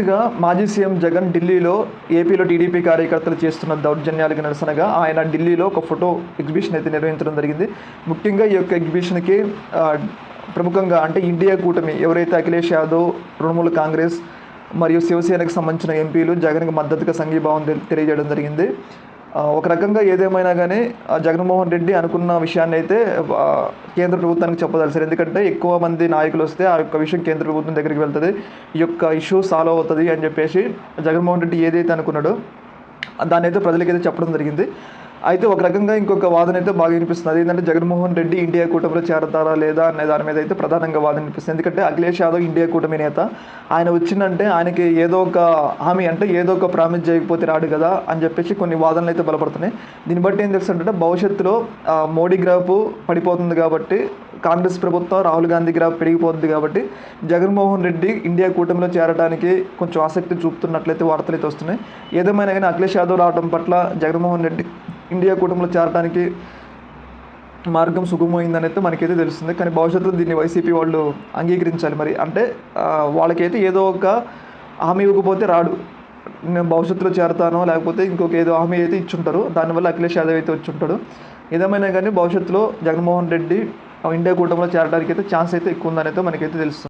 గా మాజీ సీఎం జగన్ ఢిల్లీలో ఏపీలో టీడీపీ కార్యకర్తలు చేస్తున్న దౌర్జన్యాలకు నిరసనగా ఆయన ఢిల్లీలో ఒక ఫోటో ఎగ్జిబిషన్ అయితే నిర్వహించడం జరిగింది. ముఖ్యంగా ఈ యొక్క ఎగ్జిబిషన్కి ప్రముఖంగా అంటే ఇండియా కూటమి ఎవరైతే అఖిలేష్ యాదవ్, తృణమూల్ కాంగ్రెస్ మరియు శివసేనకు సంబంధించిన ఎంపీలు జగన్కి మద్దతుగా సంఘీభావం తెలియజేయడం జరిగింది. ఒక రకంగా ఏదేమైనా కానీ జగన్మోహన్ రెడ్డి అనుకున్న విషయాన్ని అయితే కేంద్ర ప్రభుత్వానికి చెప్పదలిసారు. ఎందుకంటే ఎక్కువ మంది నాయకులు వస్తే ఆ యొక్క విషయం కేంద్ర ప్రభుత్వం దగ్గరికి వెళ్తుంది, ఈ యొక్క ఇష్యూ సాల్వ్ అవుతుంది అని చెప్పేసి జగన్మోహన్ రెడ్డి ఏదైతే అనుకున్నాడో దాన్ని అయితే ప్రజలకైతే చెప్పడం జరిగింది. అయితే ఒక రకంగా ఇంకొక వాదన అయితే బాగా వినిపిస్తుంది. ఏంటంటే జగన్మోహన్ రెడ్డి ఇండియా కూటమిలో చేరతారా లేదా అనే దాని మీద అయితే ప్రధానంగా వాదన వినిపిస్తుంది. ఎందుకంటే అఖిలేష్ యాదవ్ ఇండియా కూటమి నేత, ఆయన వచ్చిందంటే ఆయనకి ఏదో ఒక హామీ అంటే ఏదో ఒక ప్రామిస్ చేయకపోతే రాడు కదా అని చెప్పేసి కొన్ని వాదనలు అయితే బలపడుతున్నాయి. దీన్ని బట్టి ఏం తెలుస్తుందంటే భవిష్యత్తులో మోడీ గ్రాఫ్ పడిపోతుంది కాబట్టి, కాంగ్రెస్ ప్రభుత్వం రాహుల్ గాంధీ గ్రాఫ్ పెరిగిపోతుంది కాబట్టి జగన్మోహన్ రెడ్డి ఇండియా కూటమిలో చేరడానికి కొంచెం ఆసక్తి చూపుతున్నట్లయితే వార్తలు అయితే వస్తున్నాయి. ఏదేమైనా కానీ అఖిలేష్ యాదవ్ రావడం పట్ల జగన్మోహన్ రెడ్డి ఇండియా కూటమిలో చేరడానికి మార్గం సుగమమైందని అయితే మనకైతే తెలుస్తుంది. కానీ భవిష్యత్తులో దీన్ని వైసీపీ వాళ్ళు అంగీకరించాలి. మరి అంటే వాళ్ళకైతే ఏదో ఒక హామీ ఇవ్వకపోతే రాడు, నేను భవిష్యత్తులో చేరతానో లేకపోతే ఇంకొక ఏదో హామీ అయితే ఇచ్చుంటారు, దానివల్ల అఖిలేష్ యాదవ్ అయితే వచ్చి ఉంటాడు. ఏదేమైనా కానీ భవిష్యత్తులో జగన్మోహన్ రెడ్డి ఇండియా కూటమిలో చేరడానికి అయితే ఛాన్స్ అయితే ఎక్కువ ఉందని అయితే మనకైతే తెలుస్తుంది.